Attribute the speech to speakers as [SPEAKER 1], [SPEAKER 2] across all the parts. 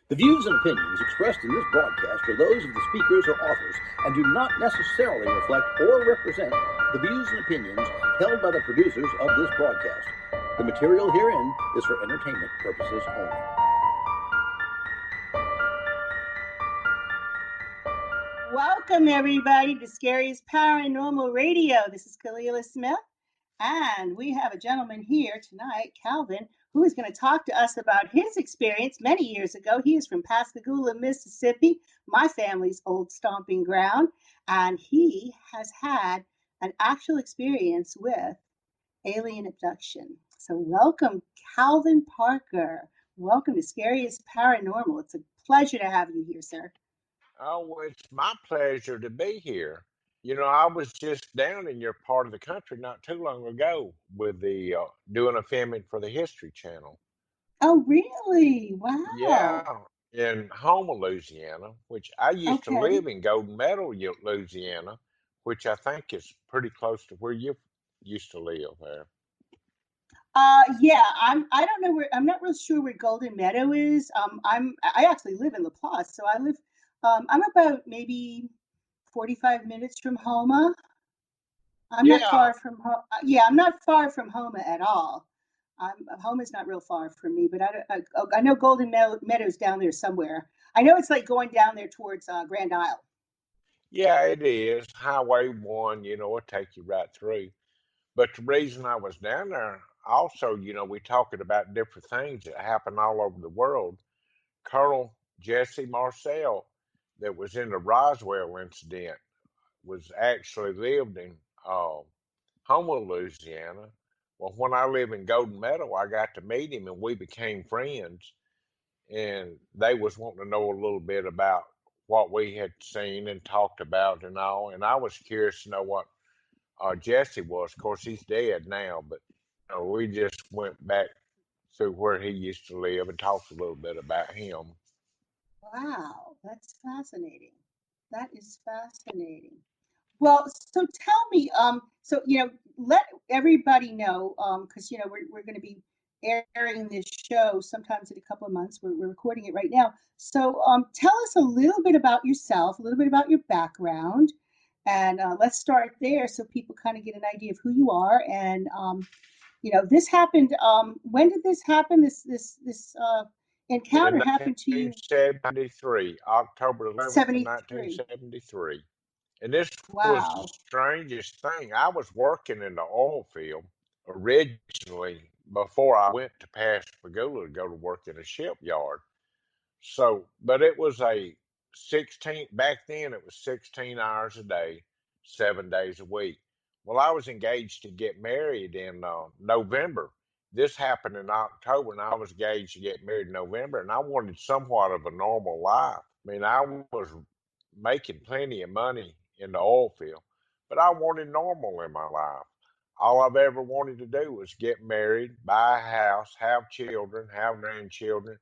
[SPEAKER 1] The views and opinions expressed in this broadcast are those of the speakers or authors and do not necessarily reflect or represent the views and opinions held by the producers of this broadcast. The material herein is for entertainment purposes only.
[SPEAKER 2] Welcome, everybody, to Scariest Paranormal Radio. This is Kalila Smith, and we have a gentleman here tonight, Calvin, who is going to talk to us about his experience many years ago. He is from Pascagoula, Mississippi, my family's old stomping ground, and he has had an actual experience with alien abduction. So welcome, Calvin Parker. Welcome to Scariest Paranormal. It's a pleasure to have you here, sir.
[SPEAKER 3] Oh, it's my pleasure to be here. I was just down in your part of the country not too long ago with the doing a filming for the History Channel.
[SPEAKER 2] Oh, really? Wow.
[SPEAKER 3] Yeah, in Houma, Louisiana, which I used to
[SPEAKER 2] Okay.
[SPEAKER 3] live in Golden Meadow, Louisiana, which I think is pretty close to where you used to live there.
[SPEAKER 2] Yeah, I don't know where, I'm not real sure where Golden Meadow is. I actually live in La Place, so I'm about maybe 45 minutes from Homa. I'm not
[SPEAKER 3] Yeah,
[SPEAKER 2] far from yeah, I'm not far from Homa at all. Homa's not real far from me, but I know Meadow's down there somewhere. I know it's like going down there towards Grand Isle.
[SPEAKER 3] yeah, it is. Highway 1, it'll take you right through. But the reason I was down there, also, we talking about different things that happen all over the world. Colonel Jesse Marcel, that was in the Roswell incident, was actually lived in Houma, Louisiana. Well, when I live in Golden Meadow, I got to meet him and we became friends. And they was wanting to know a little bit about what we had seen and talked about and all. And I was curious to know what Jesse was. Of course, he's dead now, but we just went back through where he used to live and talked a little bit about him.
[SPEAKER 2] Wow, that's fascinating. That is fascinating. Well, so tell me, let everybody know, because we're going to be airing this show sometimes in a couple of months. We're recording it right now. So tell us a little bit about yourself, a little bit about your background, and let's start there so people kind of get an idea of who you are. And this happened. When did this happen? This
[SPEAKER 3] In
[SPEAKER 2] encounter happened to you?
[SPEAKER 3] 1973, October 11th of
[SPEAKER 2] 73.
[SPEAKER 3] 1973. And this was the
[SPEAKER 2] Wow.
[SPEAKER 3] strangest thing. I was working in the oil field originally before I went to Pascagoula to go to work in a shipyard. So, but it was a 16, back then it was 16 hours a day, 7 days a week. Well, I was engaged to get married in November. This happened in October, and I was engaged to get married in November, and I wanted somewhat of a normal life. I mean, I was making plenty of money in the oil field, but I wanted normal in my life. All I've ever wanted to do was get married, buy a house, have children, have grandchildren,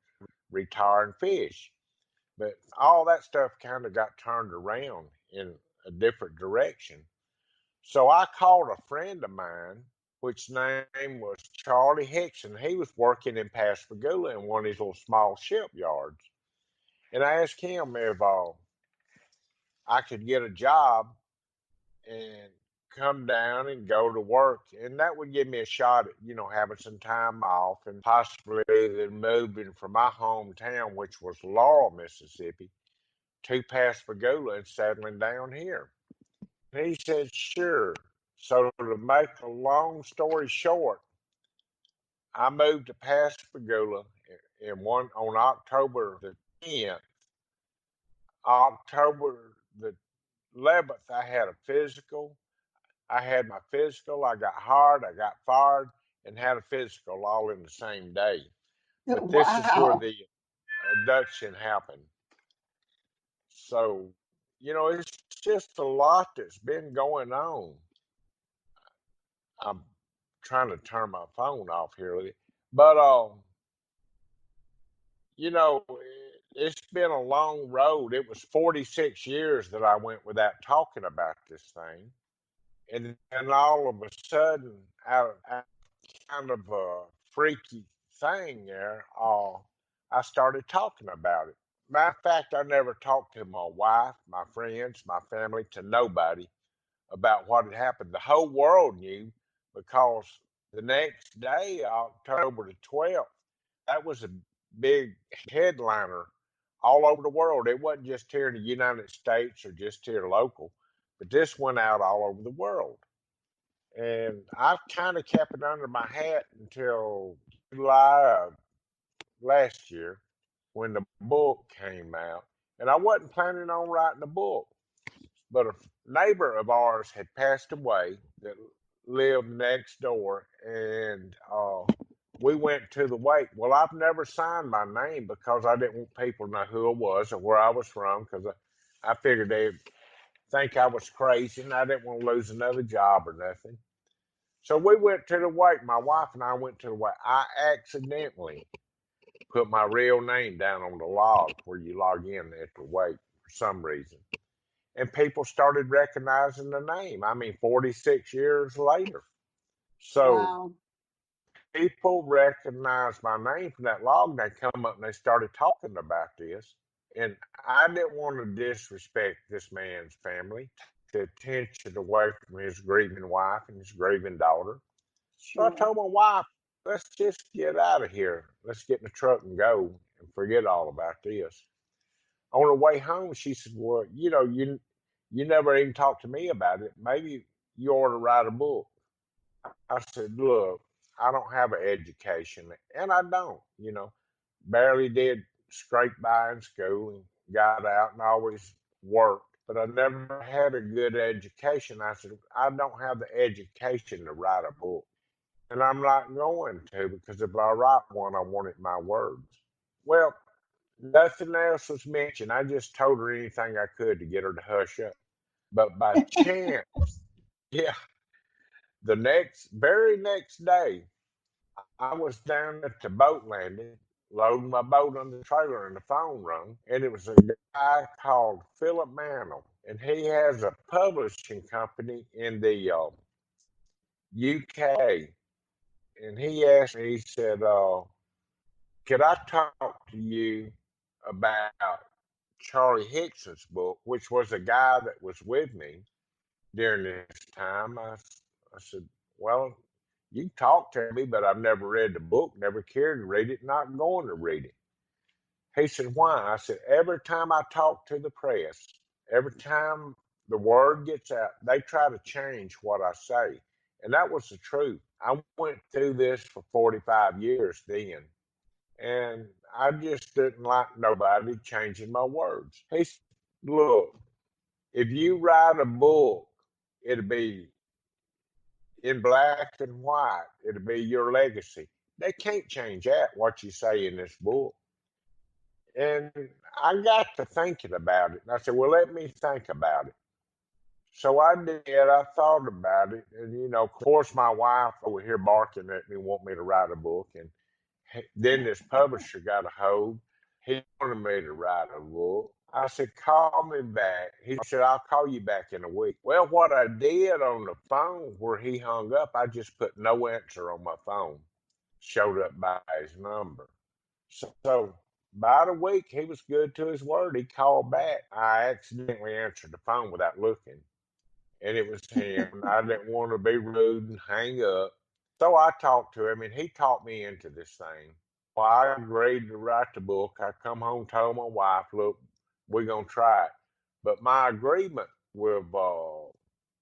[SPEAKER 3] retire and fish. But all that stuff kind of got turned around in a different direction. So I called a friend of mine, which name was Charlie Hickson. He was working in Pascagoula in one of these little small shipyards. And I asked him if I could get a job and come down and go to work. And that would give me a shot at, having some time off and possibly then moving from my hometown, which was Laurel, Mississippi, to Pascagoula and settling down here. And he said, sure. So to make a long story short, I moved to Pascagoula on October the 10th. October the 11th, I had a physical. I had my physical, I got hired, I got fired, and had a physical all in the same day. But this is where
[SPEAKER 2] Wow.
[SPEAKER 3] the abduction happened. So, it's just a lot that's been going on. I'm trying to turn my phone off here, but you know, it's been a long road. It was 46 years that I went without talking about this thing, and then all of a sudden, out kind of a freaky thing there, I started talking about it. Matter of fact, I never talked to my wife, my friends, my family, to nobody about what had happened. The whole world knew because the next day, October the 12th, that was a big headliner all over the world. It wasn't just here in the United States or just here local, but this went out all over the world. And I kind of kept it under my hat until July of last year when the book came out. And I wasn't planning on writing a book, but a neighbor of ours had passed away that lived next door, and we went to the wake. Well, I've never signed my name because I didn't want people to know who I was or where I was from, because I figured they'd think I was crazy and I didn't want to lose another job or nothing. So we went to the wake. My wife and I went to the wake. I accidentally put my real name down on the log where you log in at the wake for some reason. And people started recognizing the name. I mean, 46 years later. So
[SPEAKER 2] Wow.
[SPEAKER 3] people recognized my name from that log. And they come up and they started talking about this. And I didn't want to disrespect this man's family, take the attention away from his grieving wife and his grieving daughter. So I
[SPEAKER 2] Sure.
[SPEAKER 3] told my wife, let's just get out of here. Let's get in the truck and go and forget all about this. On the way home, she said, well, you never even talked to me about it. Maybe you ought to write a book. I said, look, I don't have an education, and I don't. Barely did scrape by in school and got out and always worked, but I never had a good education. I said, I don't have the education to write a book. And I'm not going to, because if I write one, I want it in my words. Well, nothing else was mentioned. I just told her anything I could to get her to hush up. But by chance, yeah, very next day, I was down at the boat landing, loading my boat on the trailer, and the phone rang. And it was a guy called Philip Mantle. And he has a publishing company in the UK. And he asked me, he said, could I talk to you about Charlie Hickson's book, which was a guy that was with me during this time? I said, well, you can talk to me, but I've never read the book, never cared to read it, not going to read it. He said, why? I said, every time I talk to the press, every time the word gets out, they try to change what I say. And that was the truth. I went through this for 45 years then. And I just didn't like nobody changing my words. He said, look, if you write a book, it'll be in black and white. It'll be your legacy. They can't change that, what you say in this book. And I got to thinking about it. And I said, well, let me think about it. So I did. I thought about it. And, of course, my wife over here barking at me, want me to write a book. And then this publisher got a hold. He wanted me to write a book. I said, call me back. He said, I'll call you back in a week. Well, what I did on the phone where he hung up, I just put no answer on my phone. Showed up by his number. So about a week, he was good to his word. He called back. I accidentally answered the phone without looking, and it was him. I didn't want to be rude and hang up. So I talked to him, and he talked me into this thing. Well, I agreed to write the book. I come home, told my wife, look, we're going to try it. But my agreement with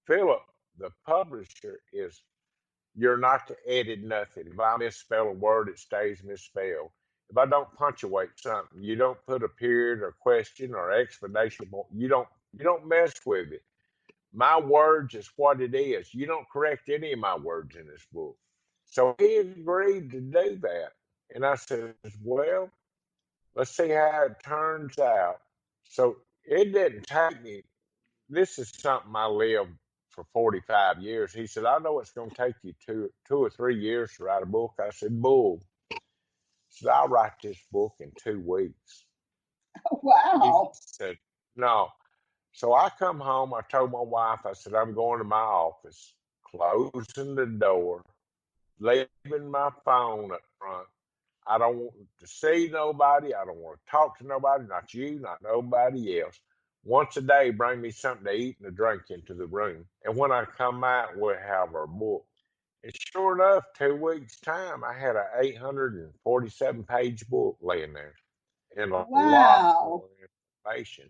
[SPEAKER 3] Philip, the publisher, is you're not to edit nothing. If I misspell a word, it stays misspelled. If I don't punctuate something, you don't put a period or question or explanation. You don't mess with it. My words is what it is. You don't correct any of my words in this book. So he agreed to do that. And I said, well, let's see how it turns out. So it didn't take me. This is something I lived for 45 years. He said, I know it's going to take you two or 3 years to write a book. I said, bull. He said, I'll write this book in 2 weeks. He
[SPEAKER 2] Wow.
[SPEAKER 3] said, no. So I come home. I told my wife, I said, I'm going to my office, closing the door, leaving my phone up front. I don't want to see nobody. I don't want to talk to nobody, not you, not nobody else. Once a day, bring me something to eat and a drink into the room. And when I come out, we'll have our book. And sure enough, 2 weeks' time, I had an 847-page book laying there and a lot
[SPEAKER 2] Wow.
[SPEAKER 3] more information.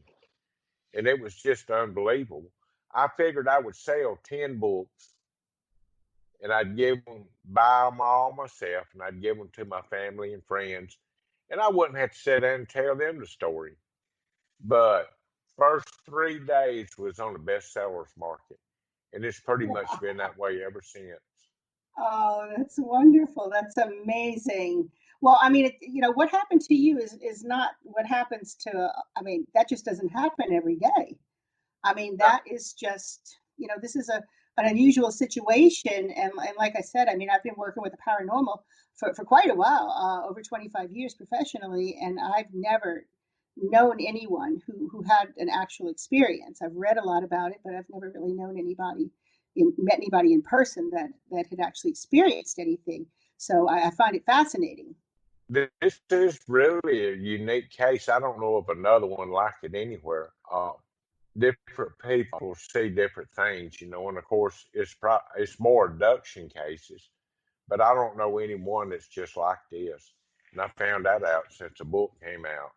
[SPEAKER 3] And it was just unbelievable. I figured I would sell 10 books and I'd buy them all myself, and I'd give them to my family and friends, and I wouldn't have to sit there and tell them the story. But first 3 days was on the bestsellers market, and it's pretty much been that way ever since.
[SPEAKER 2] Oh, that's wonderful. That's amazing. Well, I mean, what happened to you is not what happens to, I mean, that just doesn't happen every day. I mean,
[SPEAKER 3] No,
[SPEAKER 2] that is just, this is an unusual situation. And like I said, I mean, I've been working with the paranormal for quite a while, over 25 years professionally, and I've never known anyone who had an actual experience. I've read a lot about it, but I've never really known anybody, met anybody in person that had actually experienced anything. So I find it fascinating.
[SPEAKER 3] this is really a unique case. I don't know of another one like it anywhere. Different people see different things, and of course, it's more abduction cases, but I don't know anyone that's just like this. And I found that out since the book came out.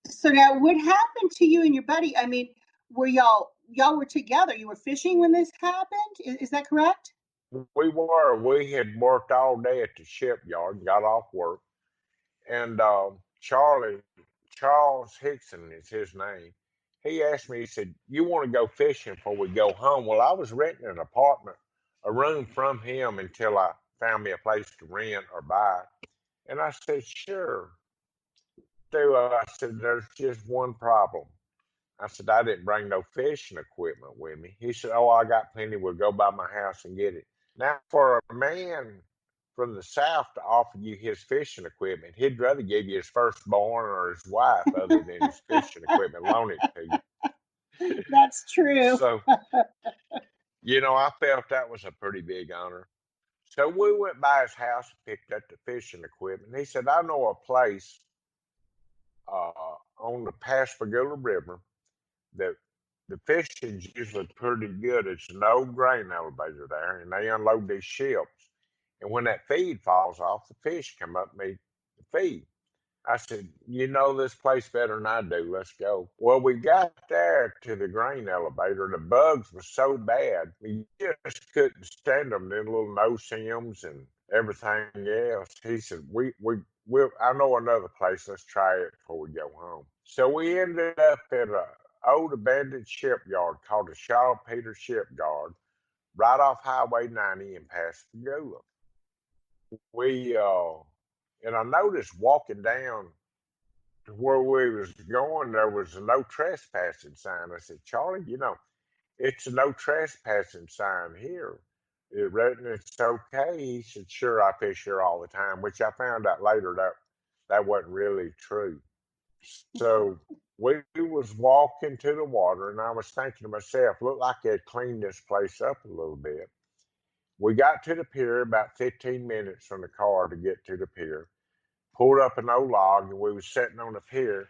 [SPEAKER 2] So now, what happened to you and your buddy? I mean, were y'all were together? You were fishing when this happened? Is that correct?
[SPEAKER 3] We had worked all day at the shipyard and got off work. And Charles Hickson is his name. He asked me, he said, "You want to go fishing before we go home?" Well, I was renting an apartment, a room from him until I found me a place to rent or buy. And I said, "Sure." So I said, "There's just one problem." I said, "I didn't bring no fishing equipment with me." He said, "Oh, I got plenty. We'll go by my house and get it." Now, for a man from the South to offer you his fishing equipment, he'd rather give you his firstborn or his wife other than his fishing equipment, loan it to you.
[SPEAKER 2] That's true.
[SPEAKER 3] So, I felt that was a pretty big honor. So we went by his house and picked up the fishing equipment. He said, "I know a place on the Pascagoula River that the fishing's usually pretty good. It's an old grain elevator there, and they unload these ships. And when that feed falls off, the fish come up and eat the feed." I said, "You know this place better than I do. Let's go." Well, we got there to the grain elevator. The bugs were so bad, we just couldn't stand them. Them little no-sims and everything else. He said, I know another place. Let's try it before we go home." So we ended up at a old abandoned shipyard called the Shaw Peter Shipyard, right off Highway 90 in Pascagoula. We and I noticed walking down to where we was going, there was a no trespassing sign. I said, "Charlie, it's a no trespassing sign here. It's okay." He said, "Sure, I fish here all the time," which I found out later that wasn't really true. So we was walking to the water, and I was thinking to myself, looked like they'd cleaned this place up a little bit. We got to the pier about 15 minutes from the car to get to the pier, pulled up an old log, and we was sitting on the pier.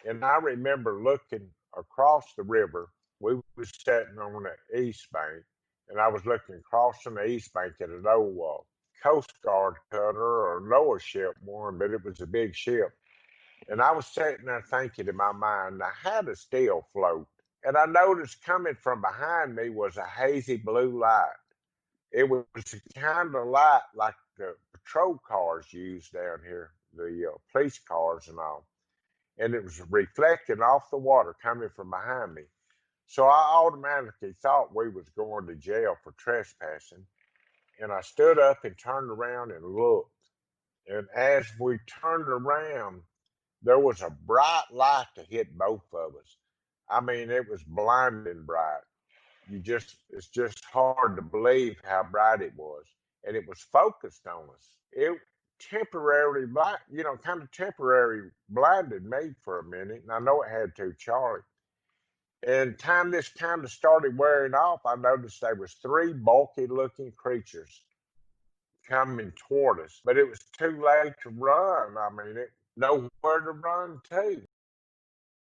[SPEAKER 3] And I remember looking across the river. We was sitting on the east bank, and I was looking across on the east bank at an old Coast Guard cutter or Noah ship one, but it was a big ship. And I was sitting there thinking in my mind, now how does steel float? And I noticed coming from behind me was a hazy blue light. It was the kind of light like the patrol cars use down here, the police cars and all. And it was reflecting off the water coming from behind me. So I automatically thought we was going to jail for trespassing. And I stood up and turned around and looked. And as we turned around, there was a bright light that hit both of us. I mean, it was blinding bright. It's just hard to believe how bright it was. And it was focused on us. It temporarily, kind of temporary blinded me for a minute. And I know it had to, Charlie. And time this kind of started wearing off, I noticed there was three bulky looking creatures coming toward us, but it was too late to run. I mean, nowhere to run to.